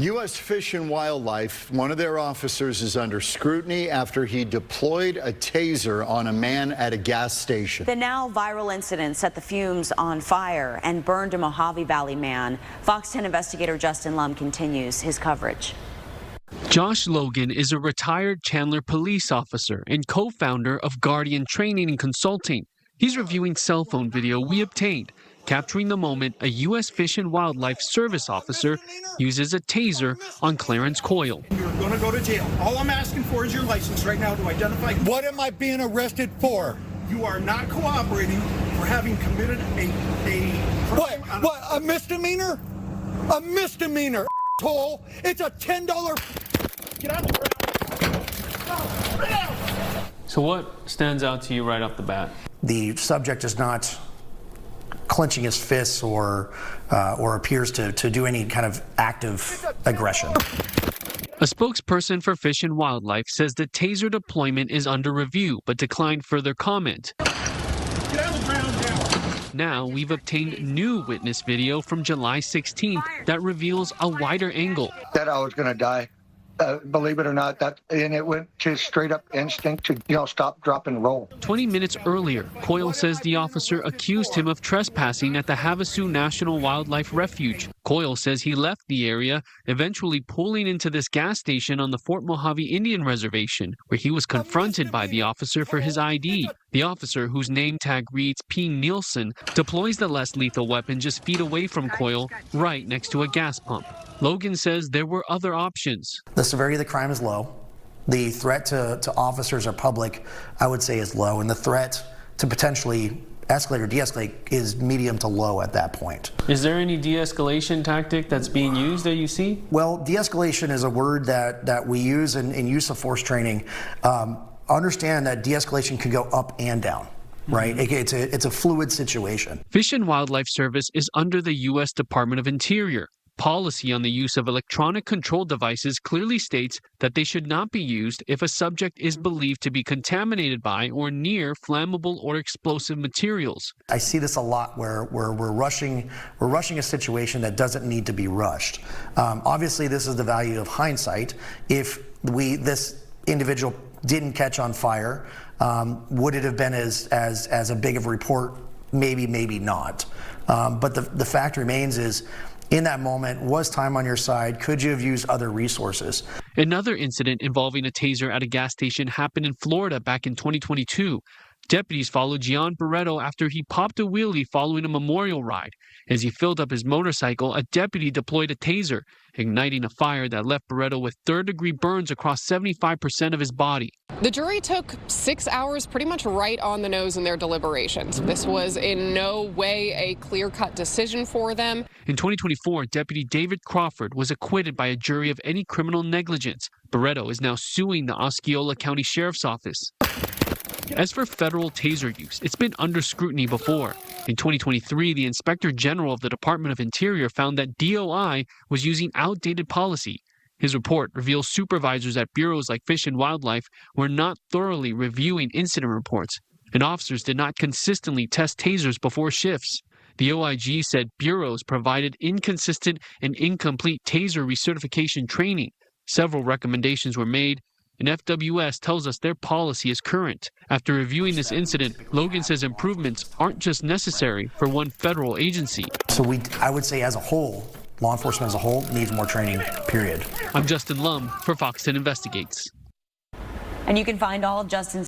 U.S. Fish and Wildlife, one of their officers is under scrutiny after he deployed a taser on a man at a gas station. The now viral incident set the fumes on fire and burned a Mohave Valley man. Fox 10 investigator Justin Lum continues his coverage. Josh Logan is a retired Chandler police officer and co-founder of Guardian Training and Consulting. He's reviewing cell phone video we obtained, capturing the moment a U.S. Fish and Wildlife Service officer uses a taser on Clarence Coyle. You're going to go to jail. All I'm asking for is your license right now to identify. What am I being arrested for? You are not cooperating for having committed a crime. What? A misdemeanor? A misdemeanor, asshole. It's a $10. Get out of the ground. So what stands out to you right off the bat? The subject is not clenching his fists or appears to do any kind of active aggression. A spokesperson for Fish and Wildlife says the taser deployment is under review, but declined further comment. Get out of the ground now. Now we've obtained new witness video from July 16th that reveals a wider angle. That I was going to die. Believe it or not, and it went to straight up instinct to, stop, drop, and roll. 20 minutes earlier, Coyle says the officer accused him of trespassing at the Havasu National Wildlife Refuge. Coyle says he left the area, eventually pulling into this gas station on the Fort Mohave Indian Reservation, where he was confronted by the officer for his ID. The officer, whose name tag reads P. Nielsen, deploys the less lethal weapon just feet away from Coyle, right next to a gas pump. Logan says there were other options. The severity of the crime is low. The threat to officers or public, I would say, is low. And the threat to potentially escalate or de-escalate is medium to low at that point. Is there any de-escalation tactic that's being used that you see? Well, de-escalation is a word that we use in use of force training. Understand that de-escalation can go up and down. Right? It's a fluid situation. Fish and Wildlife Service is under the U.S. Department of Interior. Policy on the use of electronic control devices clearly states that they should not be used if a subject is believed to be contaminated by or near flammable or explosive materials. I see this a lot where we're rushing a situation that doesn't need to be rushed. Obviously, this is the value of hindsight. If this individual didn't catch on fire, would it have been as a big of a report? Maybe, maybe not. But the fact remains is, in that moment, was time on your side? Could you have used other resources? Another incident involving a taser at a gas station happened in Florida back in 2022. Deputies followed Gian Barreto after he popped a wheelie following a memorial ride. As he filled up his motorcycle, a deputy deployed a taser, igniting a fire that left Barreto with third-degree burns across 75% of his body. The jury took 6 hours pretty much right on the nose in their deliberations. This was in no way a clear-cut decision for them. In 2024, Deputy David Crawford was acquitted by a jury of any criminal negligence. Barreto is now suing the Osceola County Sheriff's Office. As for federal taser use, it's been under scrutiny before. In 2023, the Inspector General of the Department of Interior found that DOI was using outdated policy. His report reveals supervisors at bureaus like Fish and Wildlife were not thoroughly reviewing incident reports, and officers did not consistently test tasers before shifts. The OIG said bureaus provided inconsistent and incomplete taser recertification training. Several recommendations were made, and FWS tells us their policy is current. After reviewing this incident, Logan says improvements aren't just necessary for one federal agency. So I would say as a whole, law enforcement as a whole needs more training, period. I'm Justin Lum for Fox 10 Investigates. And you can find all of Justin's